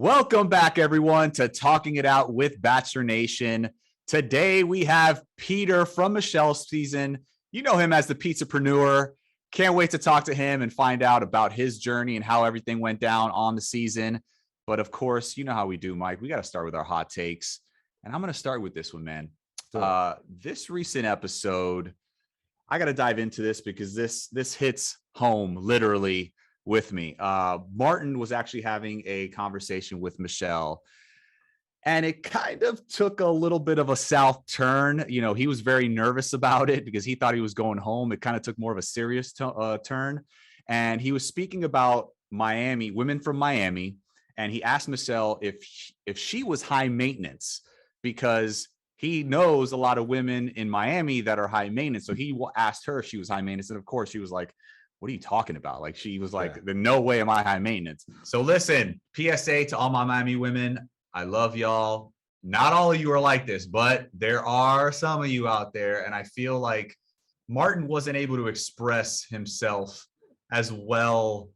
Welcome back, everyone, to Talking It Out with Bachelor Nation. Today, we have Peter from Michelle's season. You know him as the pizzapreneur. Can't wait to talk to him and find out about his journey and how everything went down on the season. But of course, you know how we do, Mike. We got to start with our hot takes. And I'm going to start with this one, man. This recent episode, I got to dive into this because this hits home literally with me. Martin was actually having a conversation with Michelle, and it kind of took a little bit of a south turn. You know, he was very nervous about it because he thought he was going home. It kind of took more of a serious turn. And he was speaking about Miami, women from Miami. And he asked Michelle if she was high maintenance, because he knows a lot of women in Miami that are high maintenance. So he asked her if she was high maintenance. And of course she was like, what are you talking about? Like, she was like, there's no way am I high maintenance. So listen, PSA to all my Miami women. I love y'all. Not all of you are like this, but there are some of you out there. And I feel like Martin wasn't able to express himself as well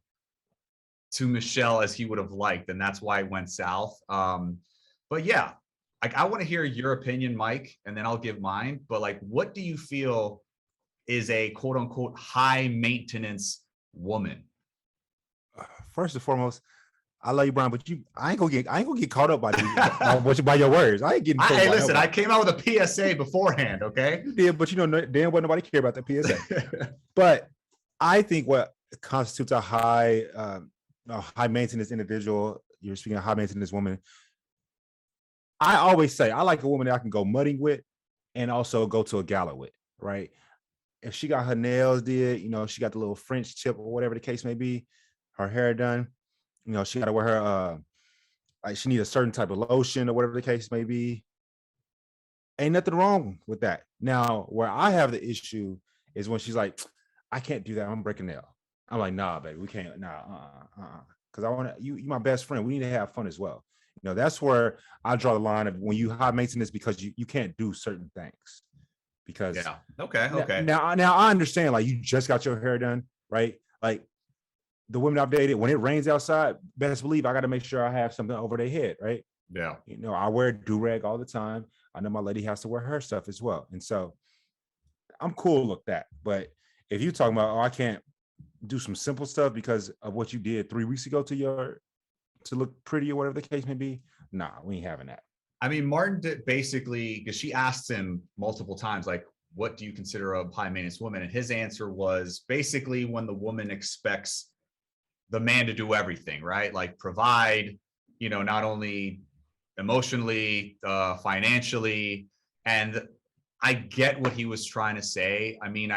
to Michelle as he would have liked. And that's why it went south. But yeah, like, I want to hear your opinion, Mike, and then I'll give mine. But like, what do you feel is a quote unquote high maintenance woman? First and foremost, I love you, Bryan, but I ain't gonna get caught up by by your words. I ain't getting. Hey, listen, I came out with a PSA beforehand, okay? You did, but you know, damn well nobody care about the PSA. But I think what constitutes a high maintenance individual. You're speaking of high maintenance woman. I always say I like a woman that I can go mudding with, and also go to a gala with, right? If she got her nails did, you know, she got the little French tip or whatever the case may be, her hair done, you know, she got to wear her, like, she needs a certain type of lotion or whatever the case may be. Ain't nothing wrong with that. Now, where I have the issue is when she's like, I can't do that. I'm breaking nail. I'm like, nah, baby, we can't. Nah, because I want to, you my best friend. We need to have fun as well. You know, that's where I draw the line of when you high maintenance, because you can't do certain things. Because okay. Now I understand, like, you just got your hair done, right? Like, the women I've dated, when it rains outside, best believe I got to make sure I have something over their head, right? Yeah. You know, I wear do-rag all the time. I know my lady has to wear her stuff as well. And so I'm cool with that. But if you're talking about, I can't do some simple stuff because of what you did 3 weeks ago to look pretty or whatever the case may be, nah, we ain't having that. I mean, Martin did basically, because she asked him multiple times, like, what do you consider a high maintenance woman? And his answer was basically when the woman expects the man to do everything, right? Like, provide, you know, not only emotionally, financially. And I get what he was trying to say. I mean,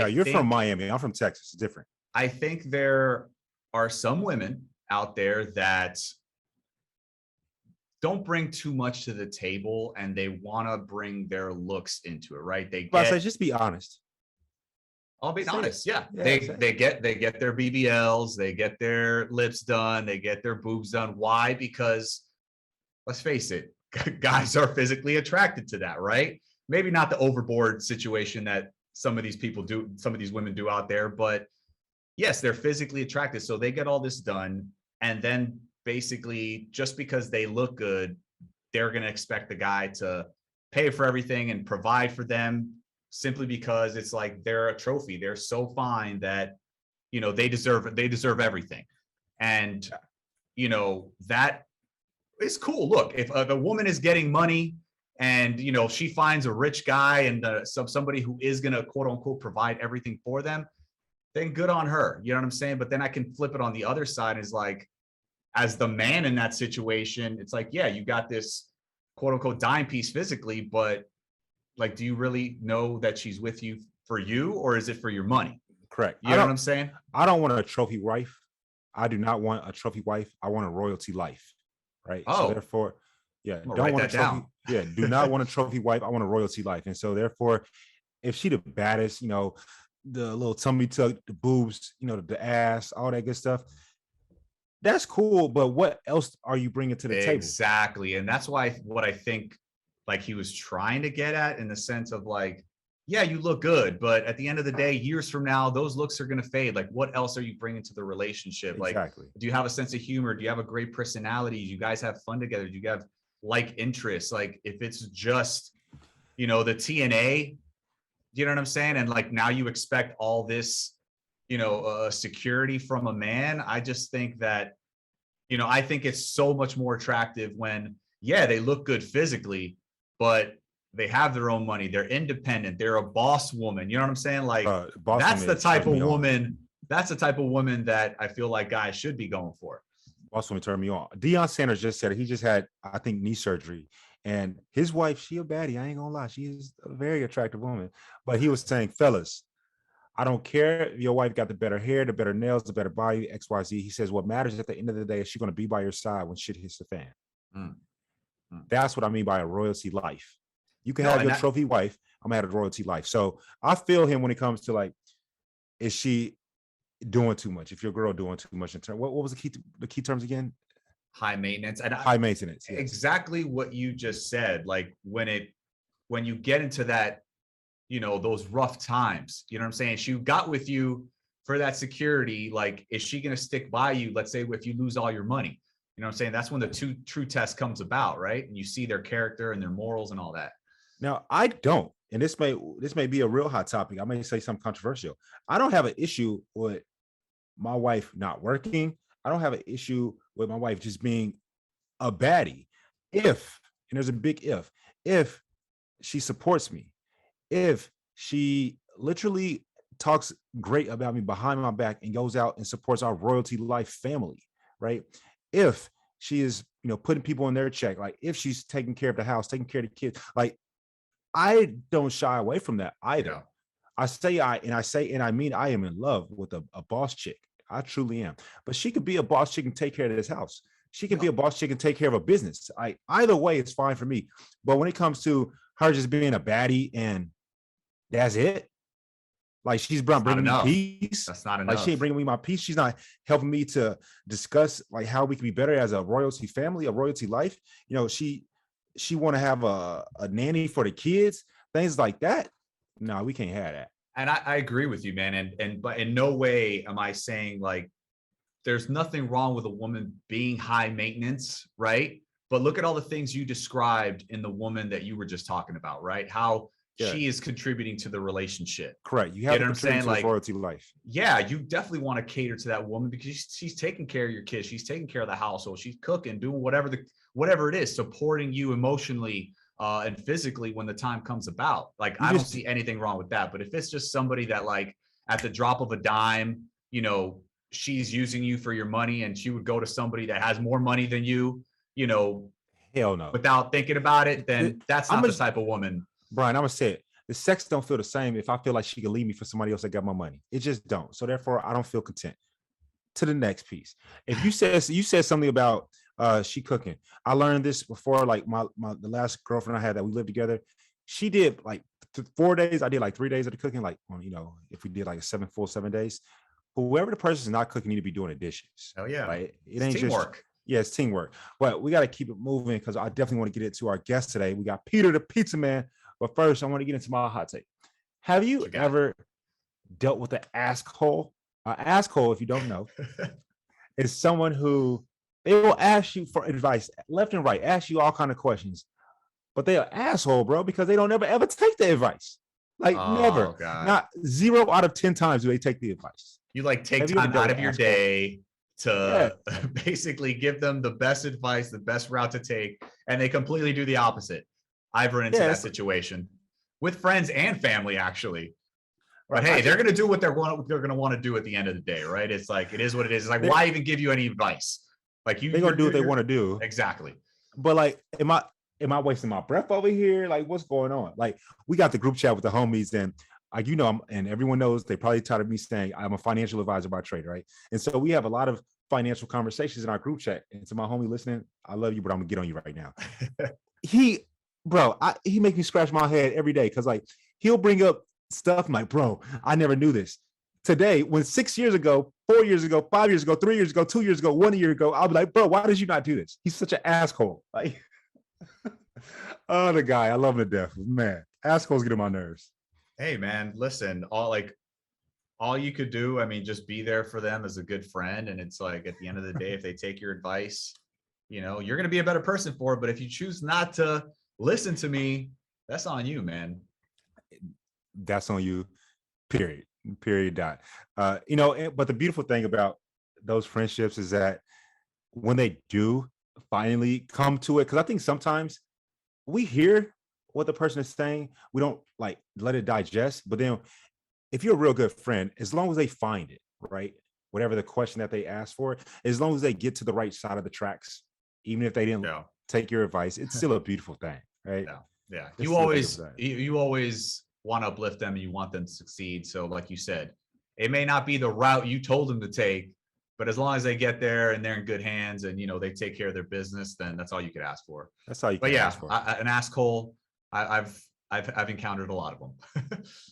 you're from Miami. I'm from Texas. It's different. I think there are some women out there that don't bring too much to the table, and they want to bring their looks into it, right? Just be honest. I'll be honest. Yeah. They get their BBLs, they get their lips done, they get their boobs done. Why? Because let's face it, guys are physically attracted to that, right? Maybe not the overboard situation that some of these people do, some of these women do out there, but yes, they're physically attracted. So they get all this done, and then basically, just because they look good, they're going to expect the guy to pay for everything and provide for them, simply because it's like they're a trophy. They're so fine that, you know, they deserve everything. And, you know, that is cool. Look, if a woman is getting money and, you know, she finds a rich guy and somebody who is going to quote unquote provide everything for them, then good on her. You know what I'm saying? But then I can flip it on the other side, is like, as the man in that situation, it's like, yeah, you got this quote unquote dime piece physically, but like, do you really know that she's with you for you, or is it for your money? Correct. You know what I'm saying? I don't want a trophy wife. I do not want a trophy wife. I want a royalty life. Right. Oh, so therefore, yeah, don't want a trophy. Down. Yeah, do not want a trophy wife. I want a royalty life. And so therefore, if she the baddest, you know, the little tummy tuck, the boobs, you know, the ass, all that good stuff, that's cool, but what else are you bringing to the table? Exactly. And that's why what I think, like, he was trying to get at, in the sense of like, yeah, you look good, but at the end of the day, years from now, those looks are going to fade. Like, what else are you bringing to the relationship? Exactly. Like, do you have a sense of humor? Do you have a great personality? Do you guys have fun together? Do you have like interests? Like, if it's just, the TNA, you know what I'm saying? And like, now you expect all this, security from a man. I just think that, I think it's so much more attractive when, yeah, they look good physically, but they have their own money. They're independent. They're a boss woman. You know what I'm saying? Like, that's the type of woman. That's the type of woman that I feel like guys should be going for. Boss woman turned me on. Deion Sanders just said it. He just had, I think, knee surgery. And his wife, she a baddie. I ain't gonna lie. She is a very attractive woman. But he was saying, fellas, I don't care if your wife got the better hair, the better nails, the better body, XYZ. He says, what matters at the end of the day is she's going to be by your side when shit hits the fan. That's what I mean by a royalty life. You can have your trophy wife. I'm gonna have a royalty life. So I feel him when it comes to like, is she doing too much? If your girl doing too much in terms, what was the key terms again? High maintenance. And high maintenance. Yes. Exactly what you just said. Like when you get into that, those rough times, you know what I'm saying? She got with you for that security. Like, is she going to stick by you? Let's say if you lose all your money, you know what I'm saying? That's when the true test comes about, right? And you see their character and their morals and all that. Now, I don't, and this may be a real hot topic. I may say something controversial. I don't have an issue with my wife not working. I don't have an issue with my wife just being a baddie. If, and there's a big if she supports me, if she literally talks great about me behind my back and goes out and supports our royalty life family, right? If she is, putting people in their check, like if she's taking care of the house, taking care of the kids, like I don't shy away from that either. Yeah. I mean, I am in love with a boss chick. I truly am. But she could be a boss chick and take care of this house. She can be a boss chick and take care of a business. Either way, it's fine for me. But when it comes to her just being a baddie and that's it, like she's bringing me peace. That's not enough. Like she ain't bringing me my peace. She's not helping me to discuss like how we can be better as a royalty family, a royalty life. She want to have a nanny for the kids, things like that. No, we can't have that. And I agree with you, man. But in no way am I saying like there's nothing wrong with a woman being high maintenance, right? But look at all the things you described in the woman that you were just talking about, right? How she is contributing to the relationship. Correct. You have to contribute to the royalty life. Yeah, you definitely want to cater to that woman because she's taking care of your kids. She's taking care of the household. She's cooking, doing whatever it is, supporting you emotionally and physically when the time comes about. Like, I don't see anything wrong with that. But if it's just somebody that like at the drop of a dime, she's using you for your money and she would go to somebody that has more money than you, hell no, without thinking about it, then that's not the type of woman. Bryan, I'm gonna say it. The sex don't feel the same if I feel like she could leave me for somebody else that got my money. It just don't. So therefore, I don't feel content. To the next piece. If you said something about she cooking. I learned this before, like the last girlfriend I had that we lived together. She did like 4 days. I did like 3 days of the cooking. Like, if we did like 7 days. Whoever the person is not cooking need to be doing the dishes. Oh yeah, right? It ain't teamwork. It's teamwork. But we got to keep it moving because I definitely want to get into our guest today. We got Peter the Pizza Man. But first, I want to get into my hot take. Have you ever dealt with an asshole? An asshole, if you don't know, is someone who they will ask you for advice left and right, ask you all kinds of questions, but they're an asshole, bro, because they don't ever take the advice. Like never. God. Not 0 out of 10 times do they take the advice. You like take time out of your day to basically give them the best advice, the best route to take, and they completely do the opposite. I've run into that situation with friends and family, actually. But hey, they're going to do what they're going to want to do at the end of the day, right? It's like, it is what it is. It's like, why even give you any advice? Like they're going to do what they want to do. Exactly. But like, am I wasting my breath over here? Like, what's going on? Like, we got the group chat with the homies and and everyone knows they probably tired of me saying I'm a financial advisor by trade, right? And so we have a lot of financial conversations in our group chat. And to my homie listening, I love you, but I'm gonna get on you right now. He make me scratch my head every day because like he'll bring up stuff I'm like, bro, I never knew this. Today, when 6 years ago, 4 years ago, 5 years ago, 3 years ago, 2 years ago, 1 year ago, I'll be like, bro, why did you not do this? He's such an asshole. Like, oh, the guy, I love him to death. Man, assholes get on my nerves. Hey man, listen, all you could do, I mean, just be there for them as a good friend. And it's like at the end of the day, if they take your advice, you're going to be a better person for it. But if you choose not to listen to me, that's on you, man. That's on you. Period. Period. Dot. But the beautiful thing about those friendships is that when they do finally come to it, because I think sometimes we hear what the person is saying, we don't like let it digest. But then if you're a real good friend, as long as they find it, right? Whatever the question that they ask for, as long as they get to the right side of the tracks, even if they didn't take your advice, it's still a beautiful thing, right? Yeah. It's You always want to uplift them and you want them to succeed. So like you said, it may not be the route you told them to take, but as long as they get there and they're in good hands and, they take care of their business, then that's all you could ask for. That's all you can ask for. An asshole, I've encountered a lot of them.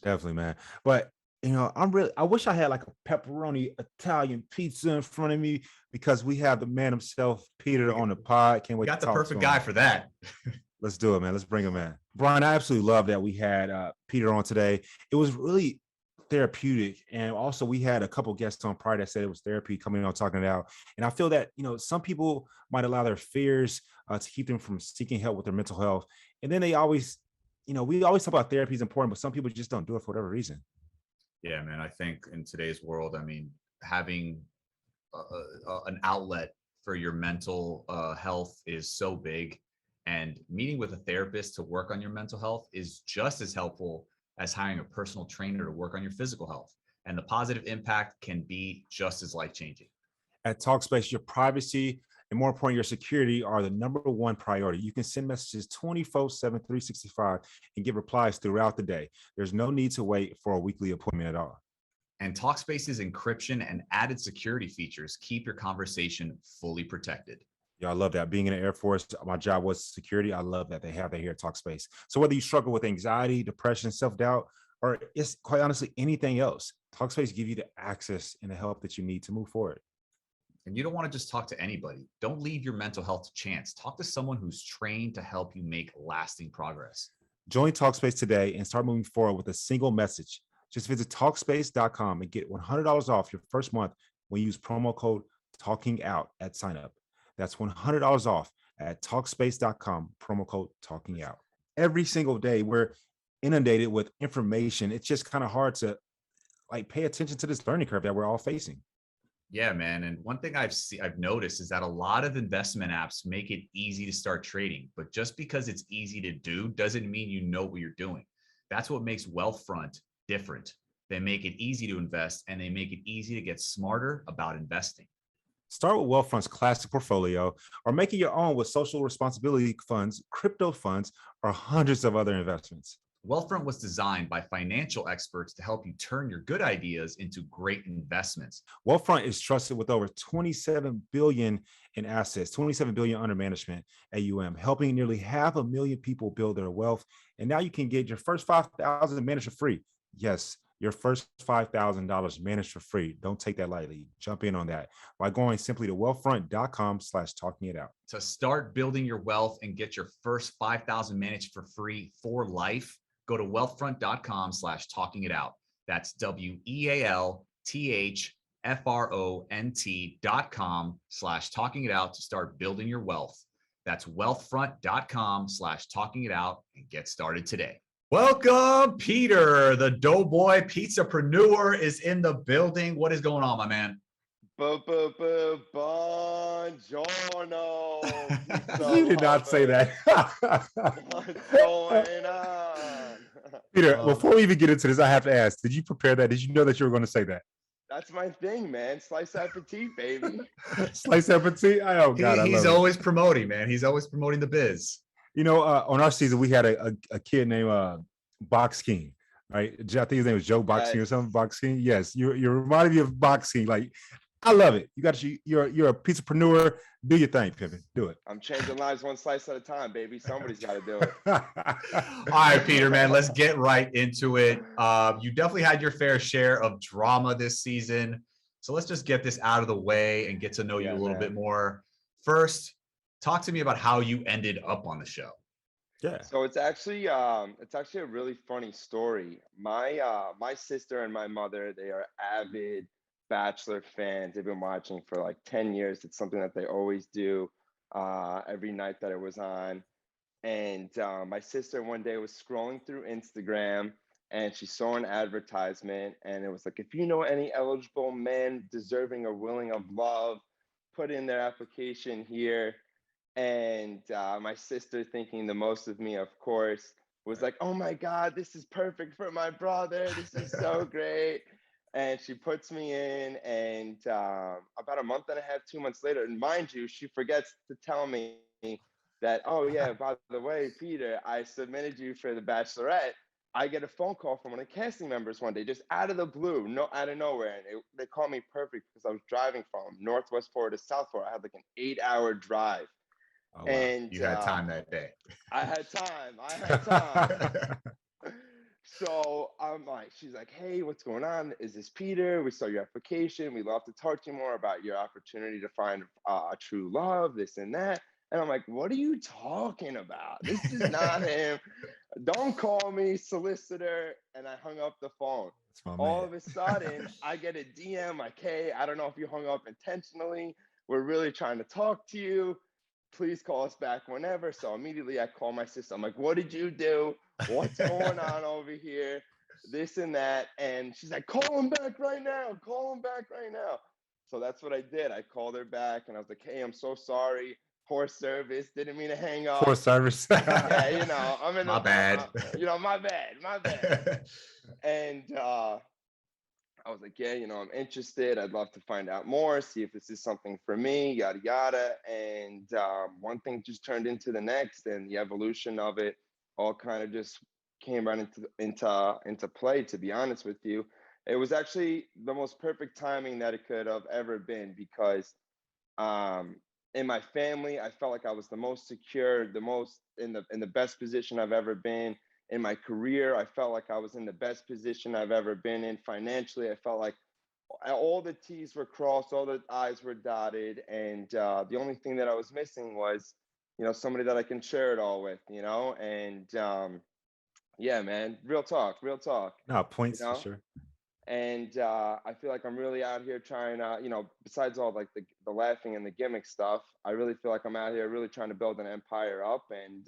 Definitely, man. But I wish I had like a pepperoni Italian pizza in front of me, because we have the man himself, Peter, on the pod. Can't wait. Got the perfect guy for that. Let's do it, man. Let's bring him in. Bryan, I absolutely love that we had Peter on today. It was really therapeutic. And also we had a couple guests on prior that said it was therapy coming on Talking It Out. And I feel that, some people might allow their fears to keep them from seeking help with their mental health. And then they always, we always talk about therapy is important, but some people just don't do it for whatever reason. Yeah, man. I think in today's world, I mean, having an outlet for your mental health is so big. And meeting with a therapist to work on your mental health is just as helpful as hiring a personal trainer to work on your physical health. And the positive impact can be just as life-changing. At Talkspace, your privacy and more important, your security are the number one priority. You can send messages 24/7, 365 and get replies throughout the day. There's no need to wait for a weekly appointment at all. And Talkspace's encryption and added security features keep your conversation fully protected. Yeah, I love that. Being in the Air Force, my job was security. I love that they have that here at Talkspace. So whether you struggle with anxiety, depression, self-doubt, or it's quite honestly anything else, Talkspace gives you the access and the help that you need to move forward. And you don't want to just talk to anybody. Don't leave your mental health to chance. Talk to someone who's trained to help you make lasting progress. Join Talkspace today and start moving forward with a single message. Just visit Talkspace.com and get $100 off your first month when you use promo code TalkingOut at sign up. That's $100 off at Talkspace.com, promo code TalkingOut. Every single day, we're inundated with information. It's just kind of hard to pay attention to this learning curve that we're all facing. Yeah, man. And one thing I've noticed is that a lot of investment apps make it easy to start trading, but just because it's easy to do doesn't mean you know what you're doing. That's what makes Wealthfront different. They make it easy to invest and they make it easy to get smarter about investing. Start with Wealthfront's classic portfolio or make it your own with social responsibility funds, crypto funds, or hundreds of other investments. Wealthfront was designed by financial experts to help you turn your good ideas into great investments. Wealthfront is trusted with over 27 billion in assets, 27 billion under management AUM, helping nearly 500,000 people build their wealth. And now you can get your first $5,000 managed for free. Yes, your first $5,000 managed for free. Don't take that lightly. Jump in on that by going simply to wealthfront.com/talkingitout. To start building your wealth and get your first $5,000 managed for free for life, go to wealthfront.com/talkingitout. That's wealthfront.com/talkingitout to start building your wealth. That's wealthfront.com/talkingitout and get started today. Welcome, Peter, the doughboy pizzapreneur is in the building. What is going on, my man? Buongiorno. You did not say that. What's going on? Peter, before we even get into this, I have to ask, did you prepare that? Did you know that you were going to say that? That's my thing, man. Slice aperitif, baby. Slice aperitif? Oh, God, He's always promoting, man. He's always promoting the biz. On our season, we had a kid named Box King, right? I think his name was Joe Box King or something. Box King. Yes, you reminded me of Box King. I love it. You're a pizzapreneur. Do your thing, Pippin. Do it. I'm changing lives one slice at a time, baby. Somebody's got to do it. All right, Peter, man, let's get right into it. You definitely had your fair share of drama this season. So let's just get this out of the way and get to know you a little bit more. First, talk to me about how you ended up on the show. Yeah. So it's actually a really funny story. My sister and my mother, they are avid Bachelor fans. They've been watching for like 10 years. It's something that they always do every night that it was on. And my sister one day was scrolling through Instagram and she saw an advertisement and it was like, if you know any eligible men deserving or willing of love, put in their application here. And my sister, thinking the most of me, of course, was like, oh my God, this is perfect for my brother. This is so great. And she puts me in, and about a month and a half, 2 months later, and mind you, she forgets to tell me that, oh yeah, by the way, Peter, I submitted you for the Bachelorette. I get a phone call from one of the casting members one day, just out of the blue, no, out of nowhere, and they called me perfect because I was driving from Northwest Florida to South Florida. I had like an 8-hour drive, Oh wow, and you had time that day. I had time. I had time. So I'm like, she's like, hey, what's going on? Is this Peter? We saw your application. We'd love to talk to you more about your opportunity to find a true love, this and that. And I'm like, what are you talking about? This is not him. Don't call me, solicitor. And I hung up the phone. That's my All man. of a sudden, I get a DM like, hey, I don't know if you hung up intentionally. We're really trying to talk to you. Please call us back whenever. So immediately I call my sister. I'm like, what did you do? What's going on over here? This and that. And she's like, call him back right now. Call him back right now. So that's what I did. I called her back and I was like, hey, I'm so sorry. Poor service. Didn't mean to hang up. Poor service. Yeah, you know, I'm in My bad. my bad. And I was like, yeah, you know, I'm interested. I'd love to find out more, see if this is something for me, yada, yada. And one thing just turned into the next, and the evolution of it all kind of just came right into play, to be honest with you. It was actually the most perfect timing that it could have ever been because um, in my family, I felt like I was the most secure, the most in the best position I've ever been. In my career, I felt like I was in the best position I've ever been in. Financially, I felt like all the T's were crossed, all the I's were dotted, and the only thing that I was missing was, you know, somebody that I can share it all with, you know. And yeah, man, real talk, No, you points for know. sure. And I feel like I'm really out here trying to, you know, besides all like the laughing and the gimmick stuff, I really feel like I'm out here really trying to build an empire up. And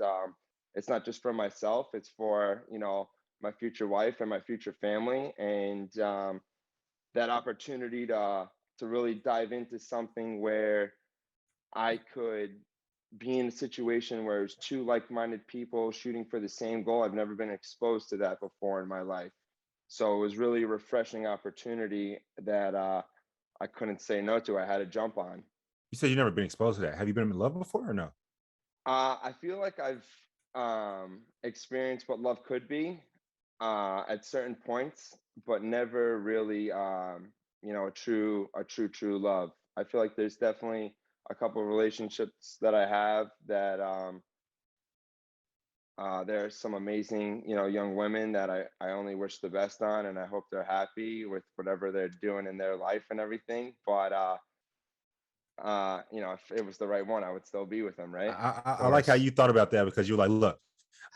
it's not just for myself, it's for, you know, my future wife and my future family. And that opportunity to really dive into something where I could be in a situation where it's two like-minded people shooting for the same goal. I've never been exposed to that before in my life. So it was really a refreshing opportunity that I couldn't say no to. I had to jump on. You said you've never been exposed to that. Have you been in love before or no? I feel like I've experienced what love could be at certain points, but never really, you know, a true love. I feel like there's definitely a couple of relationships that I have that there are some amazing, you know, young women that I only wish the best on, and I hope they're happy with whatever they're doing in their life and everything. But you know, if it was the right one, I would still be with them, right? I like how you thought about that because you're like, look,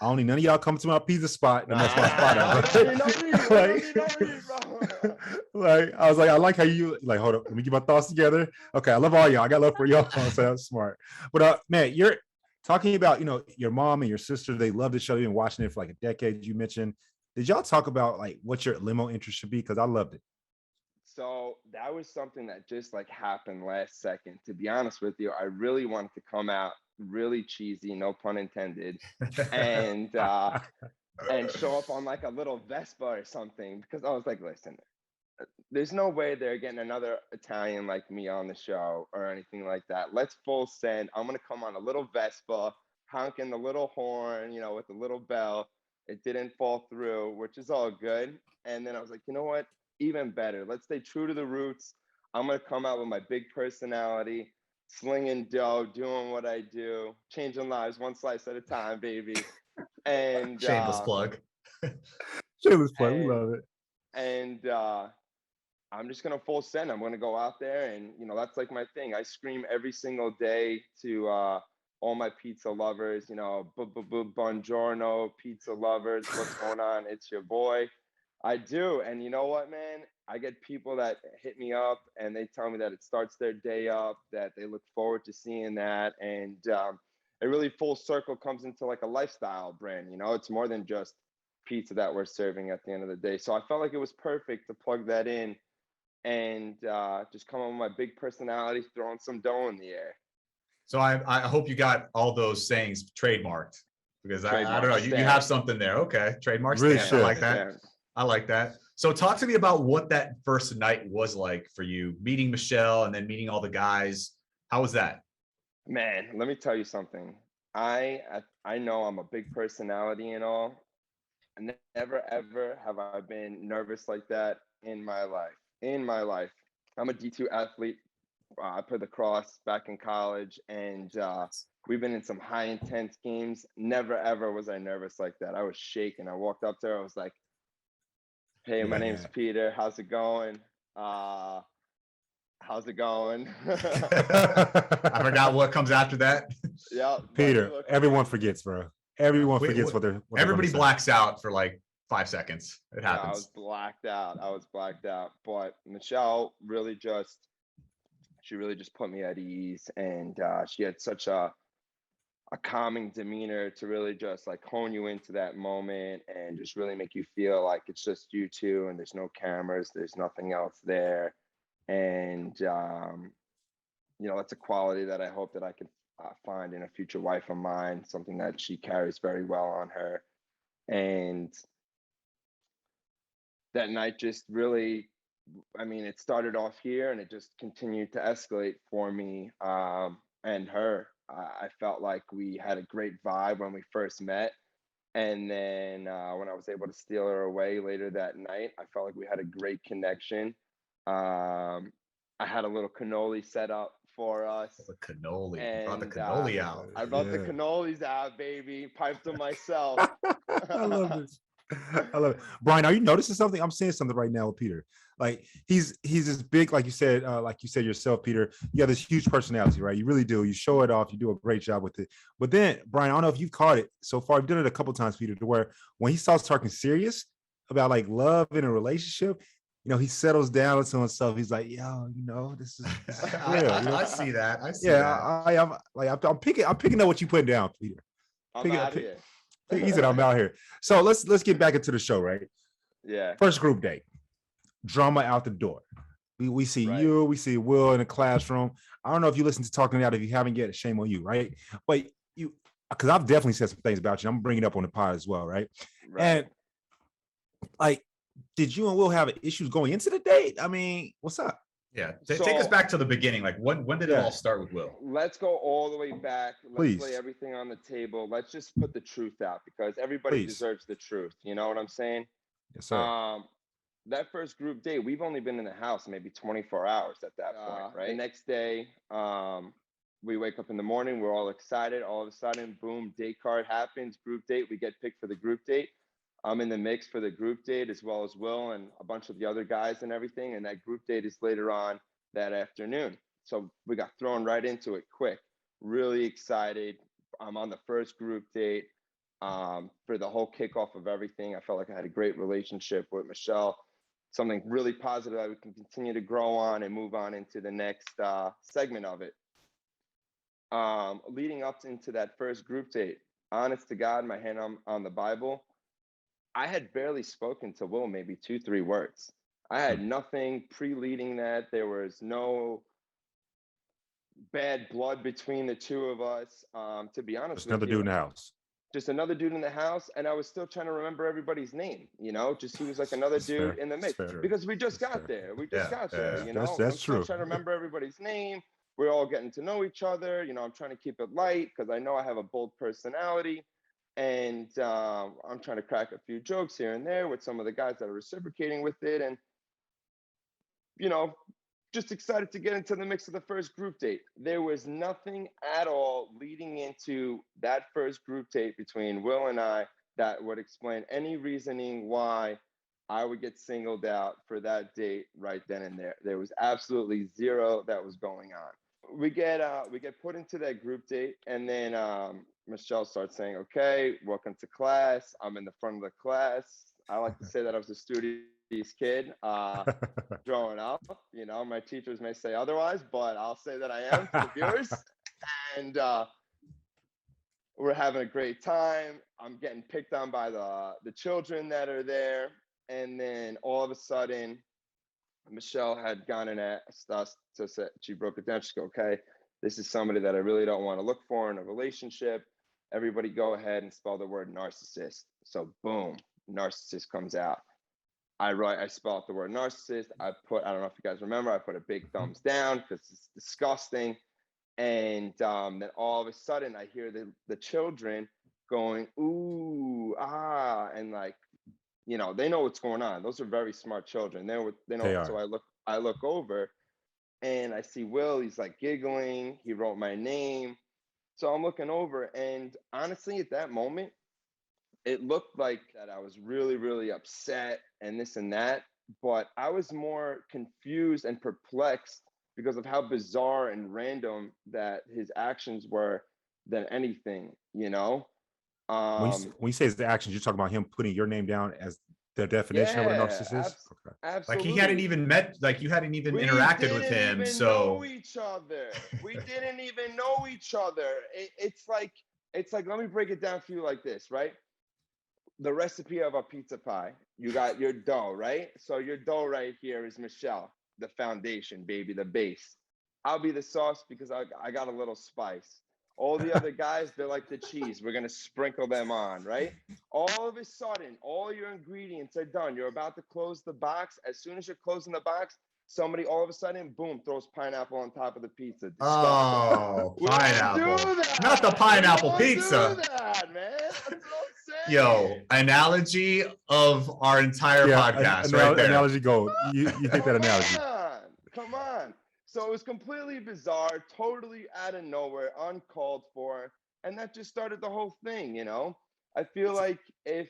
I only none of y'all come to my pizza spot, and that's my spot I out. don't need no reason. I don't need no reason, bro. Like I was like, I like how you like. Hold up, let me get my thoughts together. Okay, I love all y'all. I got love for y'all. So that's smart. But man, you're talking about, you know, your mom and your sister. They love the show. You've been watching it for like a decade. You mentioned. Did y'all talk about like what your limo interest should be? Because I loved it. So that was something that just like happened last second. To be honest with you, I really wanted to come out really cheesy, no pun intended, and show up on like a little Vespa or something because I was like, listen, there's no way they're getting another Italian like me on the show or anything like that. Let's full send. I'm gonna come on a little Vespa, honking the little horn, you know, with the little bell. It didn't fall through, which is all good. And then I was like, you know what? Even better. Let's stay true to the roots. I'm gonna come out with my big personality, slinging dough, doing what I do, changing lives one slice at a time, baby. And Shameless plug. Shameless play. We and love it. and I'm just gonna full send. I'm gonna go out there, and you know that's like my thing. I scream every single day to all my pizza lovers, you know, buongiorno, pizza lovers, what's going on? It's your boy. I do. And you know what, man? I get people that hit me up and they tell me that it starts their day up, that they look forward to seeing that. And it really full circle comes into like a lifestyle brand, you know, it's more than just pizza that we're serving at the end of the day. So I felt like it was perfect to plug that in and just come on with my big personality, throwing some dough in the air. So I hope you got all those sayings trademarked, because I don't know, you Trademark have something there. Okay, trademark Really stamp. I like that. Stamp. I like that. So talk to me about what that first night was like for you, meeting Michelle and then meeting all the guys. How was that? Man, let me tell you something. I know I'm a big personality and all. Never ever have I been nervous like that in my life. In my life, I'm a D2 athlete. I played lacrosse back in college, and we've been in some high intense games. Never ever was I nervous like that. I was shaking. I walked up to her. I was like, "Hey, my name's Peter. How's it going? How's it going?" I forgot what comes after that. Yeah, Peter, everyone forgets, bro. Everyone forgets what they're. Everybody blacks out for like 5 seconds. It happens. Yeah, I was blacked out. But Michelle she really just put me at ease, and she had such a calming demeanor to really just like hone you into that moment and just really make you feel like it's just you two and there's no cameras, there's nothing else there. And you know, that's a quality that I hope that I can find in a future wife of mine, something that she carries very well on her. And that night just really, I mean, it started off here and it just continued to escalate for me and her. I felt like we had a great vibe when we first met. And then when I was able to steal her away later that night, I felt like we had a great connection. I had a little cannoli set up for us. The cannoli. And brought the cannoli out. I brought the cannolis out, baby. Piped them myself. I love this. I love it. Bryan, are you noticing something? I'm seeing something right now with Peter. Like he's this big, like you said yourself, Peter. You have this huge personality, right? You really do. You show it off. You do a great job with it. But then, Bryan, I don't know if you've caught it so far. I've done it a couple times, Peter, to where when he starts talking serious about like love in a relationship, you know, he settles down into himself. He's like, yo, you know, this is real. You know? I see that. I see that. I'm picking up what you put down, Peter. I'm out here. He said, I'm out here. So let's get back into the show, right? Yeah. First group date. Drama out the door. We see Right. you, we see Will in the classroom. I don't know if you listen to Talking Out. If you haven't yet, shame on you, right? But you, because I've definitely said some things about you. I'm bringing it up on the pod as well, right? And like, did you and Will have issues going into the date? I mean, what's up? Yeah, take us back to the beginning. Like, when did it all start with Will? Let's go all the way back. Let's lay everything on the table. Let's just put the truth out because everybody deserves the truth. You know what I'm saying? Yes, sir. That first group date, we've only been in the house maybe 24 hours at that point, right? The next day, we wake up in the morning, we're all excited. All of a sudden, boom, date card happens, group date. We get picked for the group date. I'm in the mix for the group date as well as Will and a bunch of the other guys and everything. And that group date is later on that afternoon. So we got thrown right into it quick. Really excited. I'm on the first group date for the whole kickoff of everything. I felt like I had a great relationship with Michelle. Something really positive that we can continue to grow on and move on into the next segment of it. Leading up into that first group date, honest to God, my hand on the Bible, I had barely spoken to Will maybe 2-3 words. I had nothing pre-leading that. There was no bad blood between the two of us. To be honest, just another dude in the house. Just another dude in the house, and I was still trying to remember everybody's name. You know, just he was like another dude in the mix because we just got there. We just got there. You know, that's true. I'm trying to remember everybody's name. We're all getting to know each other. You know, I'm trying to keep it light because I know I have a bold personality. And I'm trying to crack a few jokes here and there with some of the guys that are reciprocating with it. And, you know, just excited to get into the mix of the first group date. There was nothing at all leading into that first group date between Will and I that would explain any reasoning why I would get singled out for that date right then and there. There was absolutely zero that was going on. we get put into that group date, and then Michelle starts saying, "Okay, welcome to class." I'm in the front of the class. I like to say that I was a studious kid growing up. You know, my teachers may say otherwise, but I'll say that I am to the viewers. And we're having a great time. I'm getting picked on by the children that are there, and then all of a sudden, Michelle had gone in at us to say, she broke it down. She go, "Okay, this is somebody that I really don't want to look for in a relationship. Everybody go ahead and spell the word narcissist." So boom, narcissist comes out. I spell out the word narcissist. I don't know if you guys remember, I put a big thumbs down because it's disgusting. And then all of a sudden I hear the children going, "Ooh, ah," and like, you know, they know what's going on. Those are very smart children. They know. They So are. I look over, and I see Will. He's like giggling. He wrote my name. So I'm looking over, and honestly, at that moment, it looked like that I was really, really upset and this and that. But I was more confused and perplexed because of how bizarre and random that his actions were than anything, you know? When you say his actions, you're talking about him putting your name down as the definition of what a Yeah, narcissist is? Okay. Like absolutely. he hadn't even met, like you hadn't even interacted with him. Even So know each other. We didn't even know each other. It's like, let me break it down for you like this, right? The recipe of a pizza pie. You got your dough, right? So your dough right here is Michelle, the foundation, baby, the base. I'll be the sauce because I got a little spice. All the other guys, they're like the cheese. We're gonna sprinkle them on, right? All of a sudden, all your ingredients are done. You're about to close the box. As soon as you're closing the box, somebody all of a sudden, boom, throws pineapple on top of the pizza. Disgusting. oh, We don't pineapple. do that. Not the pineapple We don't pizza. do that, man. That's what I'm saying. Yo, analogy of our entire podcast right there. Analogy gold. You hit that analogy. Come on. So it was completely bizarre, totally out of nowhere, uncalled for. And that just started the whole thing, you know? I feel like if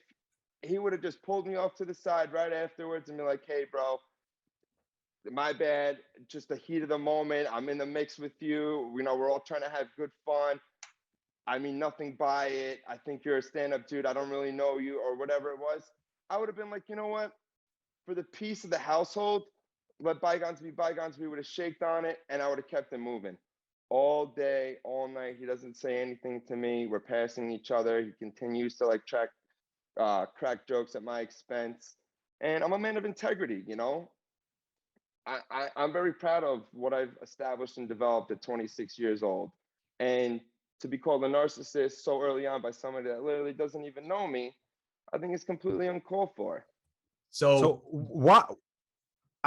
he would have just pulled me off to the side right afterwards and be like, "Hey, bro, my bad, just the heat of the moment. I'm in the mix with you. You know, we're all trying to have good fun. I mean, nothing by it. I think you're a stand-up dude. I don't really know you," or whatever it was. I would have been like, you know what? For the peace of the household, let bygones be bygones. We would have shaked on it, and I would have kept it moving all day, all night. He doesn't say anything to me. We're passing each other. He continues to like crack jokes at my expense, and I'm a man of integrity. You know, I'm very proud of what I've established and developed at 26 years old, and to be called a narcissist so early on by somebody that literally doesn't even know me, I think it's completely uncalled for. So why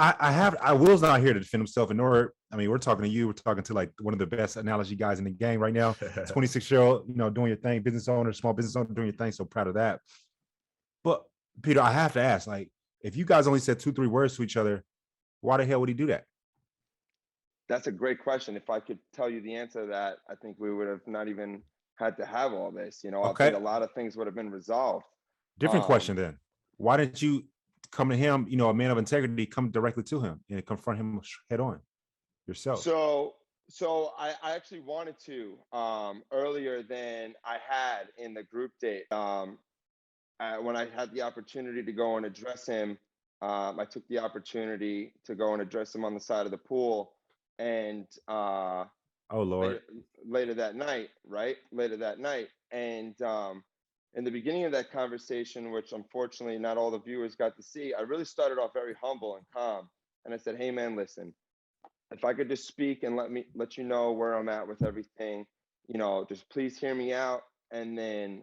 I Will's not here to defend himself, and nor I mean, we're talking to you. We're talking to like one of the best analogy guys in the game right now. 26-year-old, you know, doing your thing, business owner, small business owner, doing your thing. So proud of that. But Peter, I have to ask, like, if you guys only said 2-3 words to each other, why the hell would he do that? That's a great question. If I could tell you the answer to that, I think we would have not even had to have all this. You know, I Okay. think a lot of things would have been resolved. Different question then. Why didn't you come to him, you know, a man of integrity, come directly to him and confront him head on yourself? So I actually wanted to earlier than I had in the group date. When I had the opportunity to go and address him, I took the opportunity to go and address him on the side of the pool. And oh Lord, later that night, right? Later that night. And in the beginning of that conversation, which unfortunately not all the viewers got to see, I really started off very humble and calm. And I said, "Hey man, listen, if I could just speak and let you know where I'm at with everything, you know, just please hear me out. And then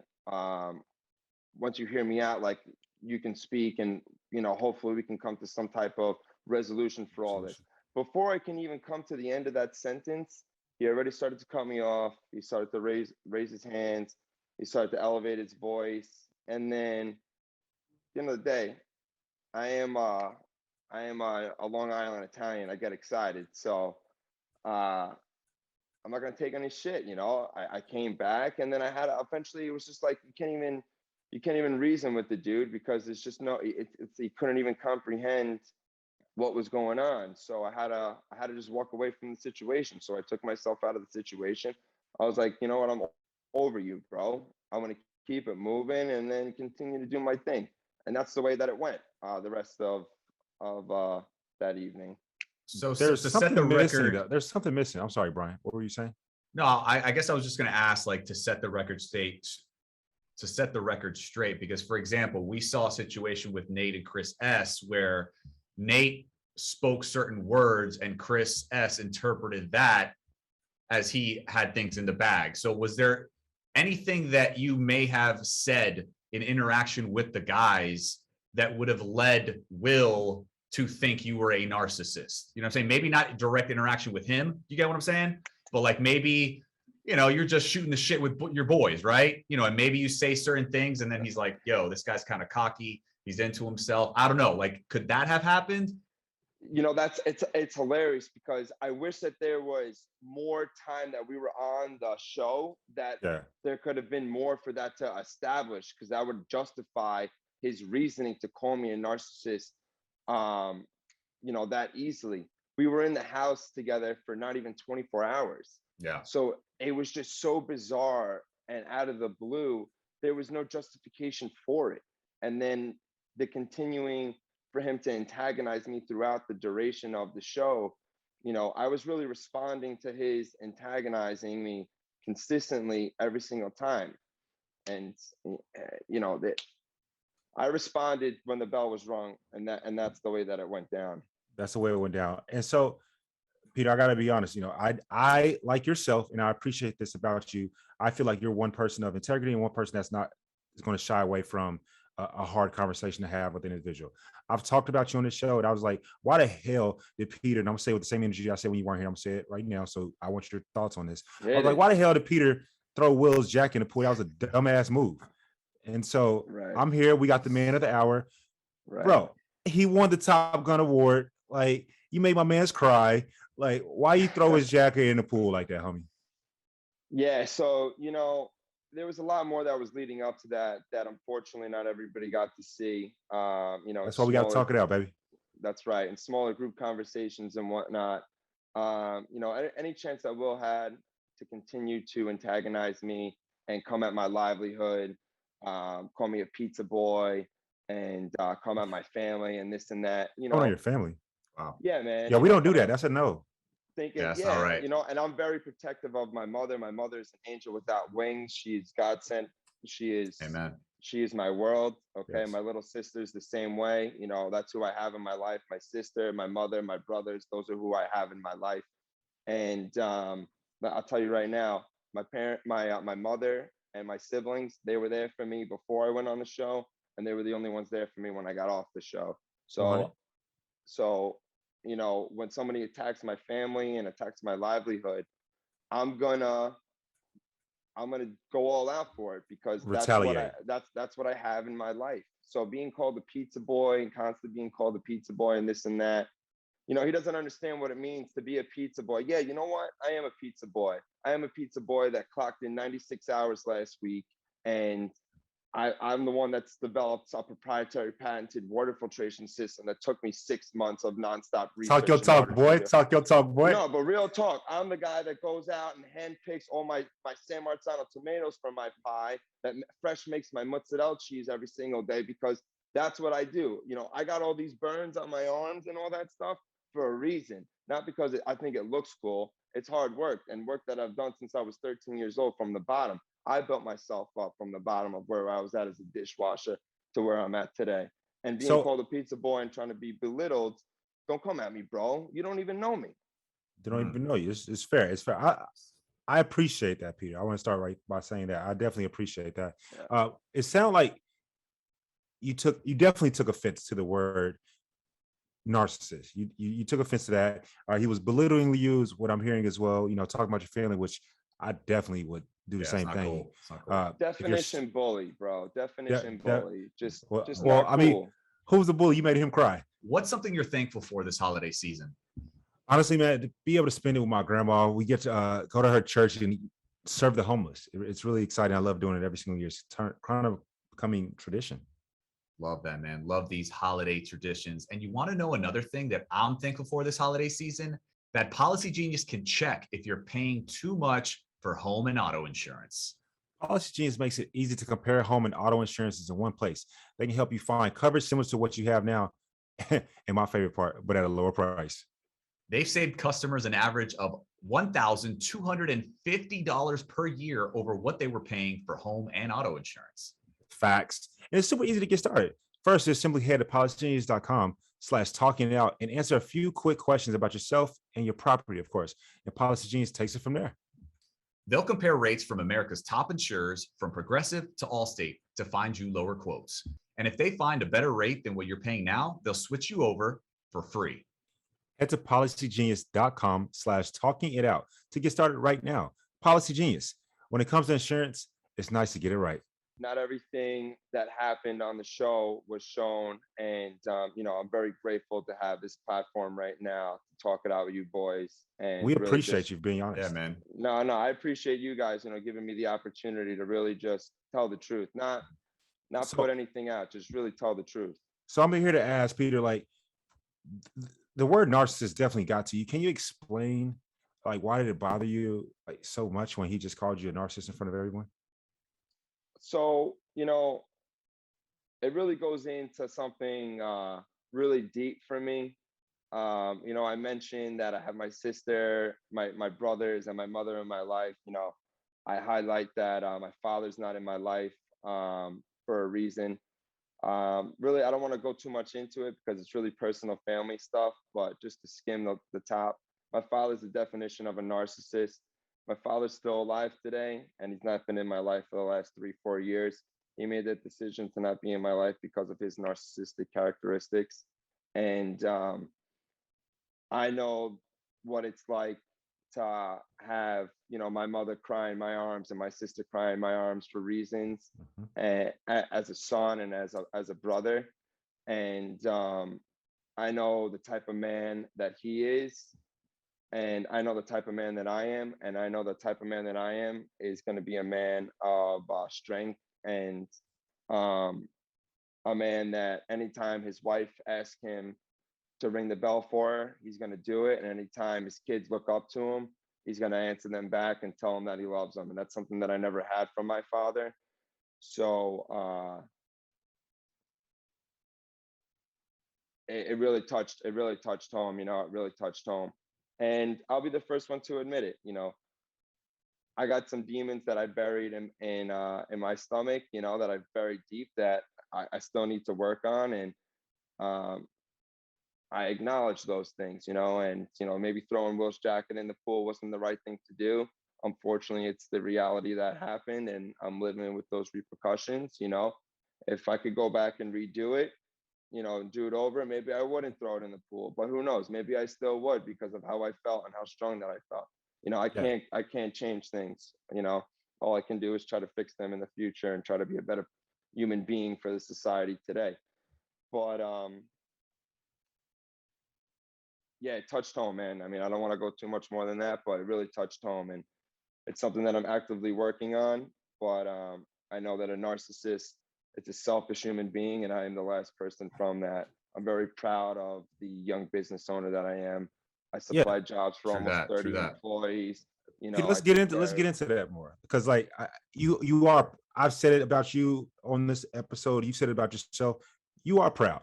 once you hear me out, like you can speak and, you know, hopefully we can come to some type of resolution for all this." Before I can even come to the end of that sentence, he already started to cut me off. He started to raise his hands. He started to elevate his voice. And then at the end of the day, I am a Long Island Italian. I get excited. So I'm not going to take any shit. You know, I came back, and then I had eventually it was just like, you can't even reason with the dude because it's just he couldn't even comprehend what was going on. So I had to just walk away from the situation. So I took myself out of the situation. I was like, you know what, I'm over you, bro. I'm gonna keep it moving and then continue to do my thing. And that's the way that it went the rest of that evening. So There's to set the something missing. record, Though. There's something missing. I'm sorry, Brian. What were you saying? no, I guess I was just going to ask, like, to set the record straight, because, for example, we saw a situation with Nate and Chris S. where Nate spoke certain words and Chris S. interpreted that as he had things in the bag. So was there anything that you may have said in interaction with the guys that would have led Will to think you were a narcissist? You know what I'm saying? Maybe not direct interaction with him. You get what I'm saying? But like maybe, you know, you're just shooting the shit with your boys, right? You know, and maybe you say certain things and then he's like, yo, this guy's kind of cocky. He's into himself. I don't know. Like, could that have happened? You know, it's hilarious because I wish that there was more time that we were on the show, that there could have been more for that to establish, because that would justify his reasoning to call me a narcissist, you know, that easily. We were in the house together for not even 24 hours. Yeah. So it was just so bizarre and out of the blue. There was no justification for it. And then the continuing for him to antagonize me throughout the duration of the show, you know, I was really responding to his antagonizing me consistently every single time. And, you know, that I responded when the bell was rung, and that's the way that it went down. That's the way it went down. And so, Peter, I got to be honest, you know, I like yourself, and I appreciate this about you. I feel like you're one person of integrity and one person that's not is going to shy away from a hard conversation to have with an individual. I've talked about you on the show, and I was like, why the hell did Peter, and I'm going to say with the same energy I said when you weren't here, I'm going to say it right now, so I want your thoughts on this. I was like, why the hell did Peter throw Will's jacket in the pool? That was a dumbass move. And so I'm here. We got the man of the hour. Bro, he won the Top Gun award. Like, you made my man's cry. Like, why you throw his jacket in the pool like that, homie? Yeah, so, you know, there was a lot more that was leading up to that unfortunately not everybody got to see. You know, that's why we got to talk it out, baby. That's right. And smaller group conversations and whatnot. You know, any chance that Will had to continue to antagonize me and come at my livelihood, call me a pizza boy, and come at my family and this and that. You know, on your family. Wow. Yeah, man. Yeah, we don't do that. That's a no. Thinking, all right. You know, and I'm very protective of my mother. My mother's an angel without wings. She's God sent. She is. Amen. She is my world. Okay. Yes. My little sister's the same way. You know, that's who I have in my life. My sister, my mother, my brothers. Those are who I have in my life. And I'll tell you right now, my mother and my siblings, they were there for me before I went on the show, and they were the only ones there for me when I got off the show. So, you know, when somebody attacks my family and attacks my livelihood, I'm gonna go all out for it, because that's what I have in my life. So being called a pizza boy and constantly being called a pizza boy and this and that, you know, he doesn't understand what it means to be a pizza boy. Yeah, you know what? I am a pizza boy. I am a pizza boy that clocked in 96 hours last week, and I'm the one that's developed a proprietary patented water filtration system that took me 6 months of nonstop research. Talk your talk, boy. Talk your talk, boy. No, but real talk. I'm the guy that goes out and handpicks all my San Marzano tomatoes for my pie, that fresh makes my mozzarella cheese every single day, because that's what I do. You know, I got all these burns on my arms and all that stuff for a reason, not because I think it looks cool. It's hard work, and work that I've done since I was 13 years old from the bottom. I built myself up from the bottom of where I was at as a dishwasher to where I'm at today. And being called a pizza boy and trying to be belittled, don't come at me, bro. You don't even know me. They don't even know you. It's fair. It's fair. I appreciate that, Peter. I want to start right by saying that. I definitely appreciate that. Yeah. It sounded like you definitely took offense to the word narcissist. You took offense to that. He was belittling you, is what I'm hearing as well. You know, talking about your family, which I definitely would do the same thing. Cool. Definition bully, bro. Definition bully. Just well, not I mean, who's the bully? You made him cry. What's something you're thankful for this holiday season? Honestly, man, to be able to spend it with my grandma. We get to go to her church and serve the homeless. It's really exciting. I love doing it every single year. It's kind of becoming tradition. Love that, man. Love these holiday traditions. And you want to know another thing that I'm thankful for this holiday season? That Policygenius can check if you're paying too much for home and auto insurance. Policygenius makes it easy to compare home and auto insurances in one place. They can help you find coverage similar to what you have now, and my favorite part, but at a lower price. They've saved customers an average of $1,250 per year over what they were paying for home and auto insurance. Facts. And it's super easy to get started. First, just simply head to policygenius.com/talkingout and answer a few quick questions about yourself and your property, of course. And Policygenius takes it from there. They'll compare rates from America's top insurers, from Progressive to Allstate, to find you lower quotes. And if they find a better rate than what you're paying now, they'll switch you over for free. Head to policygenius.com/talkingitout to get started right now. Policygenius. When it comes to insurance, it's nice to get it right. Not everything that happened on the show was shown, and I'm very grateful to have this platform right now to talk it out with you boys. And We really appreciate just, you being honest. Yeah, man. No, I appreciate you guys, giving me the opportunity to really just tell the truth, not put anything out, just really tell the truth. So I'm here to ask Peter, like, the word narcissist definitely got to you. Can you explain, like, why did it bother you like so much when he just called you a narcissist in front of everyone? So, it really goes into something really deep for me. I mentioned that I have my sister, my brothers, and my mother in my life. I highlight that my father's not in my life for a reason. Really, I don't want to go too much into it because it's really personal family stuff, but just to skim the top, my father's the definition of a narcissist. My father's still alive today, and he's not been in my life for the last 3-4 years. He made that decision to not be in my life because of his narcissistic characteristics. And I know what it's like to have, my mother cry in my arms and my sister cry in my arms for reasons, as a son and as a brother. And I know the type of man that he is, and I know the type of man that I am, and I know the type of man that I am is going to be a man of strength, and a man that anytime his wife asks him to ring the bell for her, he's going to do it. And anytime his kids look up to him, he's going to answer them back and tell them that he loves them. And that's something that I never had from my father. So it really touched home, it really touched home. And I'll be the first one to admit it. I got some demons that I buried in my stomach, that I buried deep, that I still need to work on. And I acknowledge those things, and, maybe throwing Will's jacket in the pool wasn't the right thing to do. Unfortunately, it's the reality that happened, and I'm living with those repercussions. If I could go back and redo it, and do it over, maybe I wouldn't throw it in the pool, but who knows? Maybe I still would, because of how I felt and how strong that I felt. I can't change things. All I can do is try to fix them in the future and try to be a better human being for the society today. But yeah, it touched home, man. I mean, I don't want to go too much more than that, but it really touched home, and it's something that I'm actively working on. But I know that a narcissist, it's a selfish human being, and I am the last person from that. I'm very proud of the young business owner that I am. I supply jobs for almost 30 employees. Let's get into that more, because like you are. I've said it about you on this episode. You said it about yourself. You are proud,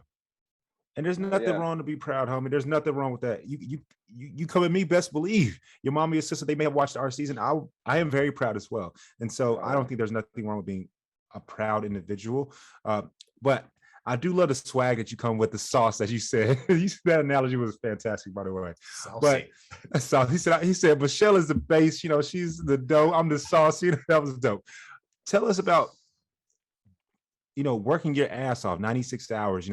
and there's nothing wrong to be proud, homie. There's nothing wrong with that. You come at me, best believe. Your mom and your sister, they may have watched our season. I am very proud as well, and so I don't think there's nothing wrong with being a proud individual. But I do love the swag that you come with, the sauce, as you said. That analogy was fantastic, by the way. Saucy. But so he said, Michelle is the base, she's the dough, I'm the sauce. That was dope. Tell us about, working your ass off 96 hours,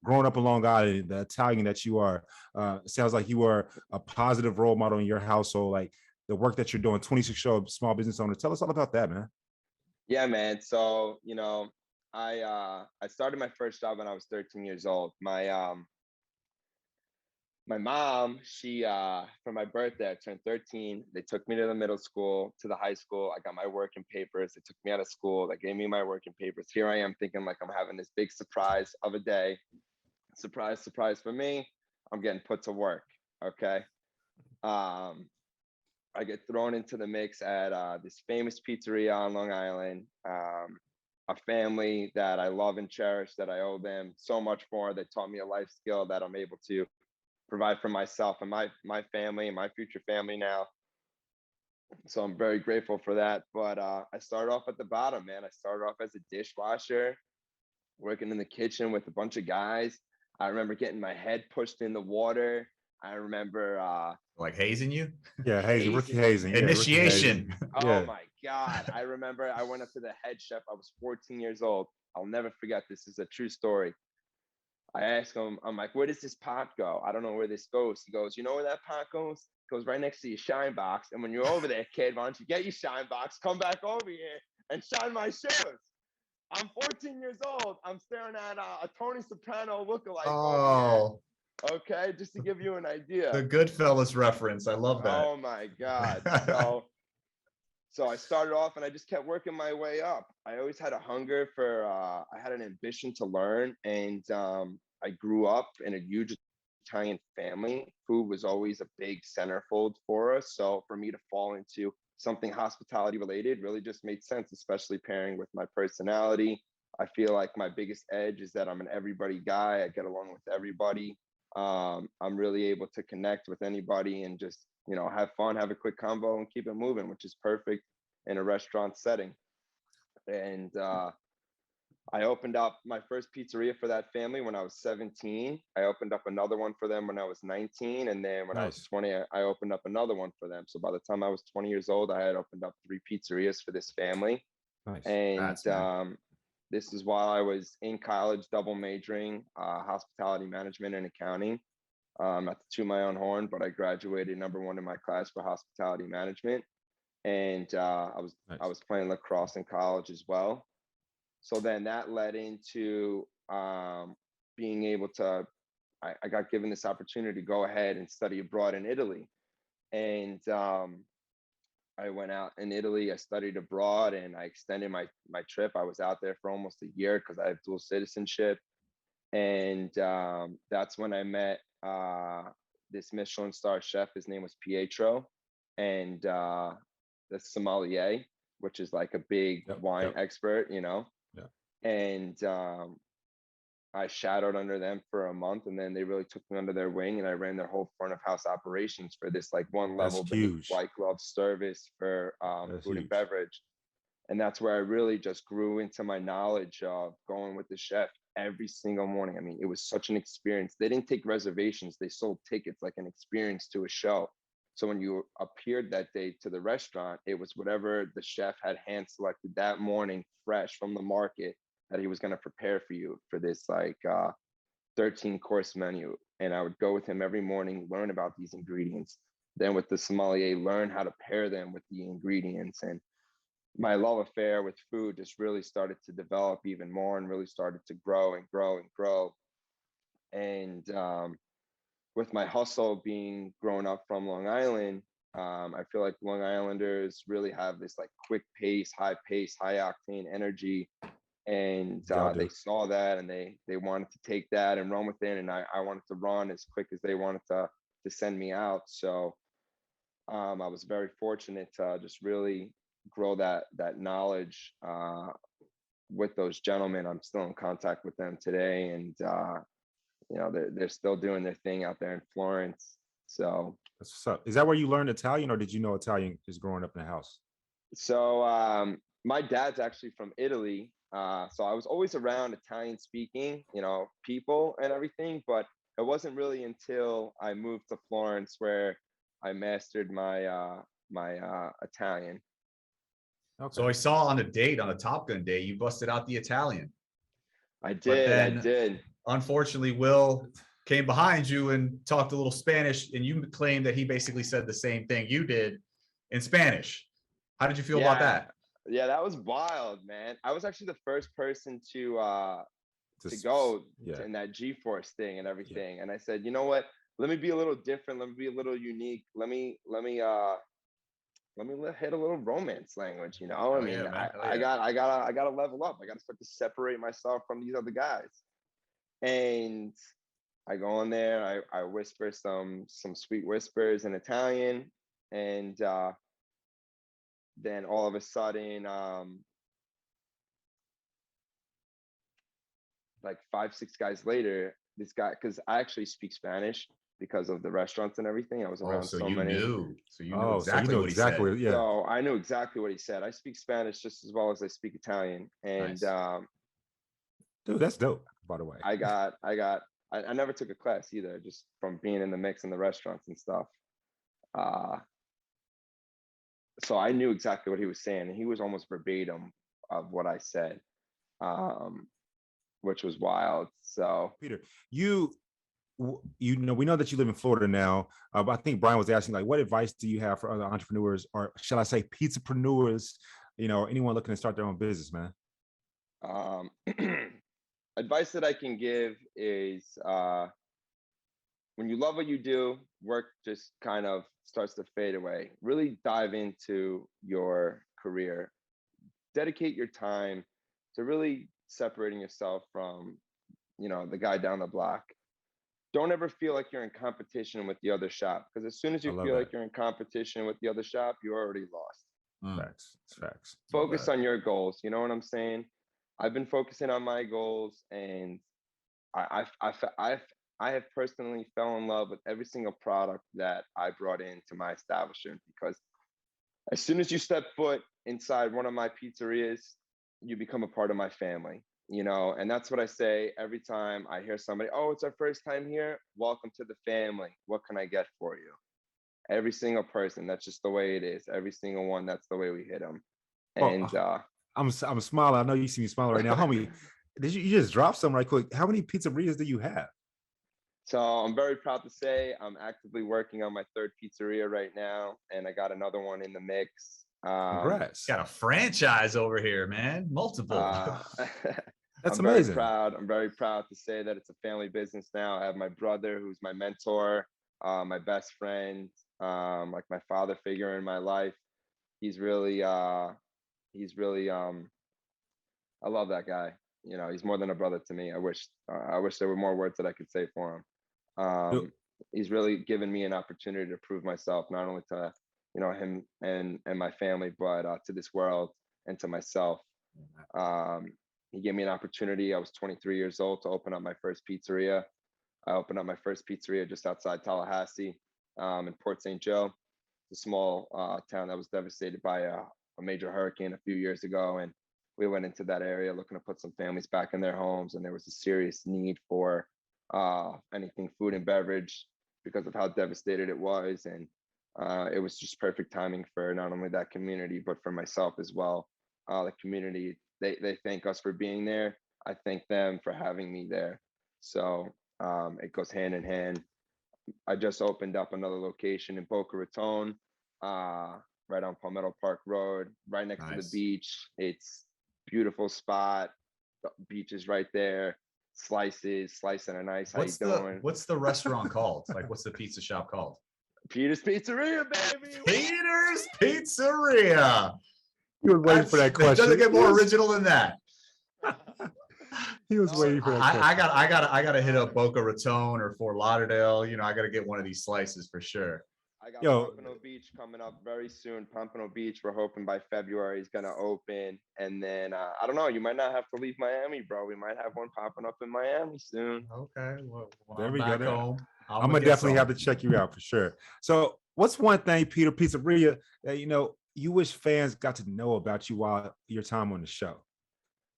growing up in Long Island, the Italian that you are. Sounds like you are a positive role model in your household, like the work that you're doing, 26-year-old small business owner. Tell us all about that, man. Yeah, man. So, I started my first job when I was 13 years old. My my mom, she for my birthday, I turned 13. They took me to the middle school, to the high school. I got my working papers. They took me out of school. They gave me my working papers. Here I am thinking like I'm having this big surprise of a day. Surprise, surprise for me. I'm getting put to work. Okay. I get thrown into the mix at this famous pizzeria on Long Island. A family that I love and cherish, that I owe them so much for. They taught me a life skill that I'm able to provide for myself and my family and my future family now. So I'm very grateful for that. But I started off at the bottom, man. I started off as a dishwasher, working in the kitchen with a bunch of guys. I remember getting my head pushed in the water. I remember Like hazing you? Yeah, hazing, rookie hazing. Yeah, rookie Initiation. hazing. oh Yeah. my God. I remember I went up to the head chef. I was 14 years old. I'll never forget. This is a true story. I asked him, I'm like, where does this pot go? I don't know where this goes. He goes, you know where that pot goes? It goes right next to your shine box. And when you're over there, kid, why don't you get your shine box, come back over here and shine my shoes? I'm 14 years old. I'm staring at a Tony Soprano lookalike over here. Okay, just to give you an idea. The Goodfellas reference. I love that. Oh my God. So I started off and I just kept working my way up. I always had a hunger for, I had an ambition to learn. And I grew up in a huge Italian family. Food was always a big centerfold for us. So for me to fall into something hospitality related really just made sense, especially pairing with my personality. I feel like my biggest edge is that I'm an everybody guy. I get along with everybody. I'm really able to connect with anybody and just, you know, have fun, have a quick convo and keep it moving, which is perfect in a restaurant setting. And I opened up my first pizzeria for that family when I was 17. I opened up another one for them when I was 19. And then when I was 20, I opened up another one for them. So by the time I was 20 years old, I had opened up 3 pizzerias for this family. Nice. And this is while I was in college, double majoring, hospitality management and accounting. Not to toot my own horn, but I graduated #1 in my class for hospitality management. And I was playing lacrosse in college as well. So then that led into being able to, I got given this opportunity to go ahead and study abroad in Italy. And I went out in Italy, I studied abroad, and I extended my trip. I was out there for almost a year because I have dual citizenship. And that's when I met this Michelin star chef. His name was Pietro. And the sommelier, which is like a big wine expert, you know. And I shadowed under them for a month, and then they really took me under their wing, and I ran their whole front of house operations for this like one level white glove service for food and beverage. And that's where I really just grew into my knowledge of going with the chef every single morning. I mean, it was such an experience. They didn't take reservations. They sold tickets, like an experience to a show. So when you appeared that day to the restaurant, it was whatever the chef had hand selected that morning, fresh from the market, that he was going to prepare for you for this like 13-course menu. And I would go with him every morning, learn about these ingredients. Then with the sommelier, learn how to pair them with the ingredients. And my love affair with food just really started to develop even more and really started to grow and grow and grow. And with my hustle being grown up from Long Island, I feel like Long Islanders really have this like quick pace, high octane energy. And they saw that and they wanted to take that and run with it. And I wanted to run as quick as they wanted to send me out. So I was very fortunate to just really grow that knowledge with those gentlemen. I'm still in contact with them today. And you know, they're still doing their thing out there in Florence. So that's what's up. Is that where you learned Italian, or did you know Italian just growing up in the house? So my dad's actually from Italy. So I was always around Italian speaking, you know, people and everything, but it wasn't really until I moved to Florence where I mastered my Italian. Okay. So I saw on a date, on a Top Gun day, you busted out the Italian. I did. Unfortunately, Will came behind you and talked a little Spanish, and you claimed that he basically said the same thing you did in Spanish. How did you feel about that? Yeah, that was wild, man. I was actually the first person to go in that G-Force thing and everything. And I said, you know what? let me be a little different. Let me be a little unique. Let me hit a little romance language. You know, I mean, I gotta level up. I gotta start to separate myself from these other guys. And I go in there. I whisper some sweet whispers in Italian, and then all of a sudden, like 5-6 guys later, this guy, because I actually speak Spanish because of the restaurants and everything. I was around so many. So you knew exactly what he said. Yeah. So I knew exactly what he said. I speak Spanish just as well as I speak Italian. And Nice. Dude, that's dope, by the way. I never took a class either, just from being in the mix in the restaurants and stuff. So I knew exactly what he was saying, and he was almost verbatim of what I said, which was wild. So Peter, you know, we know that you live in Florida now, but I think Bryan was asking, like, what advice do you have for other entrepreneurs, or shall I say pizzapreneurs, you know, anyone looking to start their own business, man? Advice that I can give is, when you love what you do, work just kind of starts to fade away. Really dive into your career. Dedicate your time to really separating yourself from, you know, the guy down the block. Don't ever feel like you're in competition with the other shop, because as soon as you feel like you're in competition with the other shop, you're already lost. Facts. Focus on your goals. You know what I'm saying? I've been focusing on my goals, and I have personally fell in love with every single product that I brought into my establishment, because as soon as you step foot inside one of my pizzerias, you become a part of my family. You know, and that's what I say every time I hear somebody, oh, it's our first time here. Welcome to the family. What can I get for you? Every single person, that's just the way it is. Every single one, that's the way we hit them. And I'm smiling. I know you see me smiling right now, homie. Did you just drop some right quick? How many pizzerias do you have? So I'm very proud to say I'm actively working on my 3rd pizzeria right now, and I got another one in the mix. Congrats. Got a franchise over here, man. Multiple. That's I'm amazing. I'm very proud to say that it's a family business now. I have my brother, who's my mentor, my best friend, like my father figure in my life. He's really I love that guy. You know, he's more than a brother to me. I wish there were more words that I could say for him. He's really given me an opportunity to prove myself, not only to, you know, him and my family, but to this world and to myself. He gave me an opportunity. I was 23 years old to open up my first pizzeria. I opened up my first pizzeria just outside Tallahassee, in Port St. Joe. It's a small town that was devastated by a major hurricane a few years ago. And we went into that area looking to put some families back in their homes. And there was a serious need for anything food and beverage because of how devastated it was. And it was just perfect timing for not only that community, but for myself as well. The community, they thank us for being there. I thank them for having me there. So it goes hand in hand. I just opened up another location in Boca Raton, right on Palmetto Park Road, right next to the beach. It's a beautiful spot. The beach is right there. Slicing and ice. How you doing? What's the restaurant called? Like, what's the pizza shop called? Peter's Pizzeria, baby. Peter's Pizzeria. He was waiting for that question. It doesn't get more original than that. He was waiting for that question. I gotta hit up Boca Raton or Fort Lauderdale. You know, I gotta get one of these slices for sure. I got Pompano Beach coming up very soon. Pompano Beach, we're hoping by February is gonna open. And then I don't know, you might not have to leave Miami, bro. We might have one popping up in Miami soon. Okay, well, there we go. Home, I'm gonna definitely have to check you out for sure. So, what's one thing, Peter Pizzeria, that you wish fans got to know about you while your time on the show?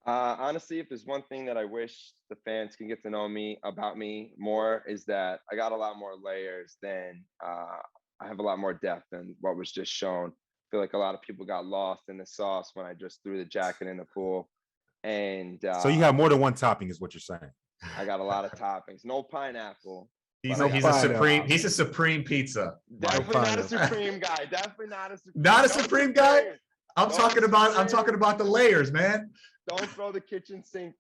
Honestly, if there's one thing that I wish the fans can get to know about me more, is that I got a lot more layers than I have a lot more depth than what was just shown. I feel like a lot of people got lost in the sauce when I just threw the jacket in the pool. And so you have more than one topping, is what you're saying? I got a lot of toppings. No pineapple. He's a supreme pizza. Definitely not a supreme guy. Definitely not a supreme guy. I'm talking about the layers, man. Don't throw the kitchen sink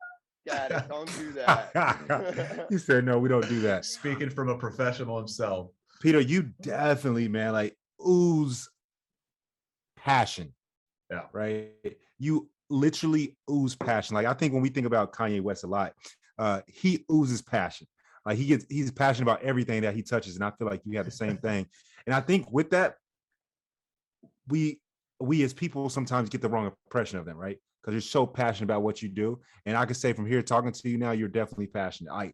at it. Don't do that. He said, no, we don't do that. Speaking from a professional himself. Peter, you definitely, man, like ooze passion. Yeah. Right. You literally ooze passion. Like I think when we think about Kanye West a lot, he oozes passion. Like he's passionate about everything that he touches. And I feel like you have the same thing. And I think with that, we as people sometimes get the wrong impression of them, right? Because you're so passionate about what you do. And I can say from here talking to you now, you're definitely passionate.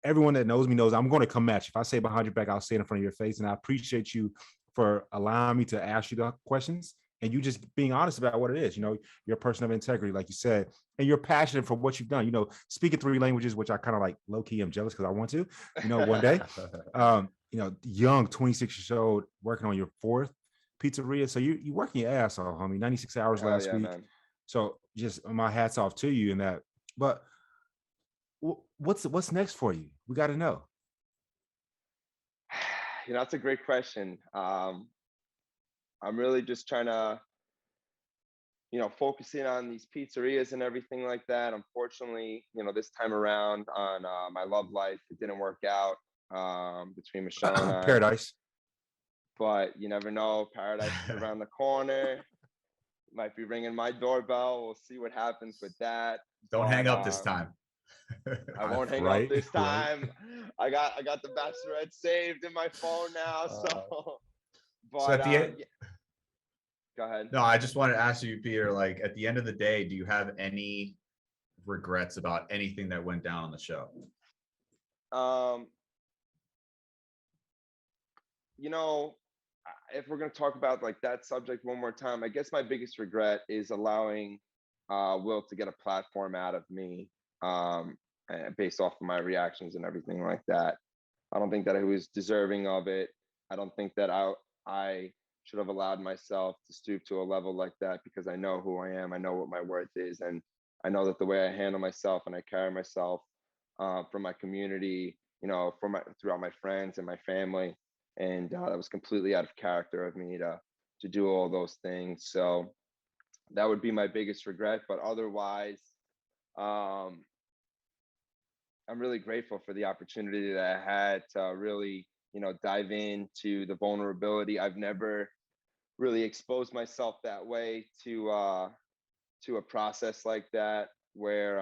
Everyone that knows me knows I'm going to come at you. If I say behind your back, I'll say it in front of your face. And I appreciate you for allowing me to ask you the questions and you just being honest about what it is. You know, you're a person of integrity, like you said, and you're passionate for what you've done. You know, speaking 3 languages, which I kind of like low key, I'm jealous because I want to, you know, one day, you know, young, 26 years old, working on your 4th pizzeria. So you're working your ass off, homie, 96 hours last week. Man. So just my hats off to you in that. But what's next for you? We got to know. You know, that's a great question. I'm really just trying to, you know, focusing on these pizzerias and everything like that. Unfortunately, you know, this time around on my love life, it didn't work out between Michelle and I. Paradise. But you never know. Paradise is around the corner. Might be ringing my doorbell. We'll see what happens with that. Don't hang up this time. I won't hang up this time. Right. I got the Bachelorette saved in my phone now. So, but so at the end, yeah. Go ahead. No, I just wanted to ask you, Peter, like at the end of the day, do you have any regrets about anything that went down on the show? You know, if we're going to talk about like that subject one more time, I guess my biggest regret is allowing Will to get a platform out of me based off of my reactions and everything like that. I don't think that he was deserving of it. I don't think that I should have allowed myself to stoop to a level like that because I know who I am. I know what my worth is. And I know that the way I handle myself and I carry myself from my community, you know, throughout my friends and my family. And that was completely out of character of me to do all those things. So that would be my biggest regret. But otherwise, I'm really grateful for the opportunity that I had to really, you know, dive into the vulnerability. I've never really exposed myself that way to a process like that, where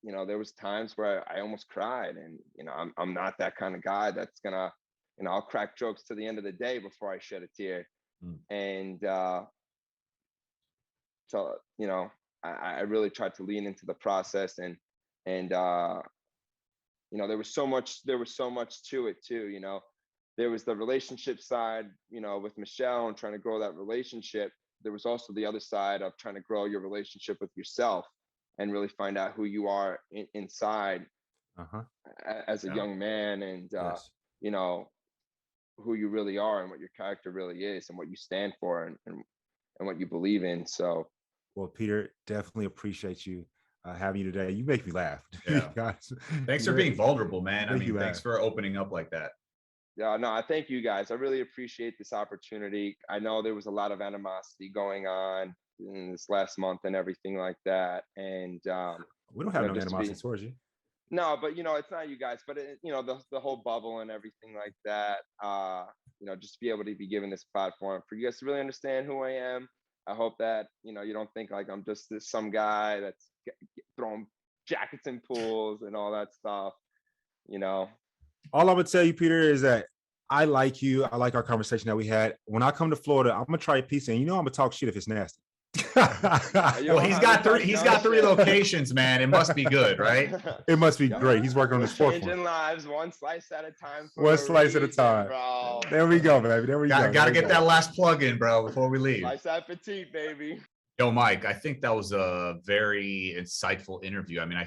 you know, there was times where I almost cried, and you know, I'm not that kind of guy that's gonna, you know, I'll crack jokes to the end of the day before I shed a tear. And so, you know, I really tried to lean into the process, and you know, there was so much to it too. You know, there was the relationship side, you know, with Michelle and trying to grow that relationship. There was also the other side of trying to grow your relationship with yourself and really find out who you are inside as a young man, and you know, who you really are and what your character really is and what you stand for and what you believe in. So, well, Peter, definitely appreciate you having you today. You make me laugh. Yeah. Thanks for being vulnerable, man. I mean, thanks for opening up like that. Yeah, no, I thank you guys. I really appreciate this opportunity. I know there was a lot of animosity going on in this last month and everything like that. And we don't have no animosity towards you. No, but you know, it's not you guys, but you know, the whole bubble and everything like that. You know, just to be able to be given this platform for you guys to really understand who I am. I hope that, you know, you don't think like I'm just some guy that's throwing jackets in pools and all that stuff. You know. All I'm gonna tell you, Peter, is that I like you. I like our conversation that we had. When I come to Florida, I'm gonna try a pizza, and you know I'm gonna talk shit if it's nasty. Well, he's got 3 locations, man. It must be good, right? It must be great. He's working on his 4th one. Changing lives one slice at a time. One slice at a time, bro. There we go, baby. There we go. Gotta get that last plug in, bro, before we leave. Slice appetit, baby. Yo, Mike, I think that was a very insightful interview. I mean,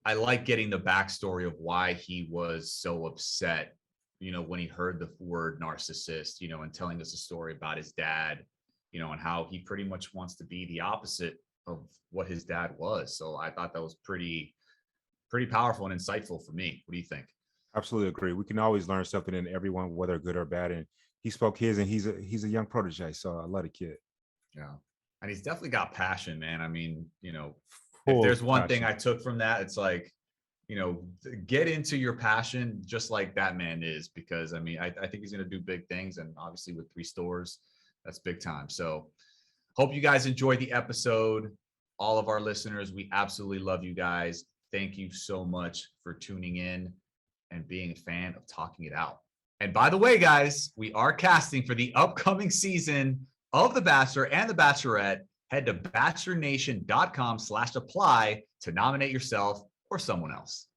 I like getting the backstory of why he was so upset, you know, when he heard the word narcissist, you know, and telling us a story about his dad, you know, and how he pretty much wants to be the opposite of what his dad was. So I thought that was pretty powerful and insightful for me. What do you think? Absolutely agree. We can always learn something in everyone, whether good or bad. And he spoke his, and he's a young protege. So I love the kid. Yeah. And he's definitely got passion, man. I mean, you know, if there's one thing I took from that, it's like, get into your passion just like that man is, because I mean, I think he's going to do big things. And obviously with 3 stores, that's big time. So hope you guys enjoyed the episode. All of our listeners, we absolutely love you guys. Thank you so much for tuning in and being a fan of Talking It Out. And by the way, guys, we are casting for the upcoming season of The Bachelor and The Bachelorette. Head to bachelornation.com/apply to nominate yourself or someone else.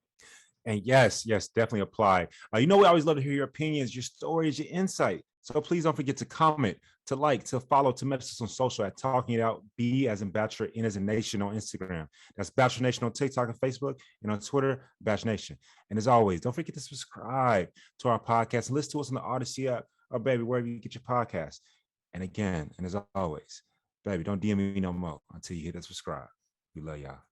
And yes, definitely apply. We always love to hear your opinions, your stories, your insight. So please don't forget to comment, to like, to follow, to message us on social at Talking It Out, B as in Bachelor, N as in Nation on Instagram. That's Bachelor Nation on TikTok and Facebook, and on Twitter, Bachelor Nation. And as always, don't forget to subscribe to our podcast and listen to us on the Odyssey app or baby, wherever you get your podcast. And again, and as always, baby, don't DM me no more until you hit that subscribe. We love y'all.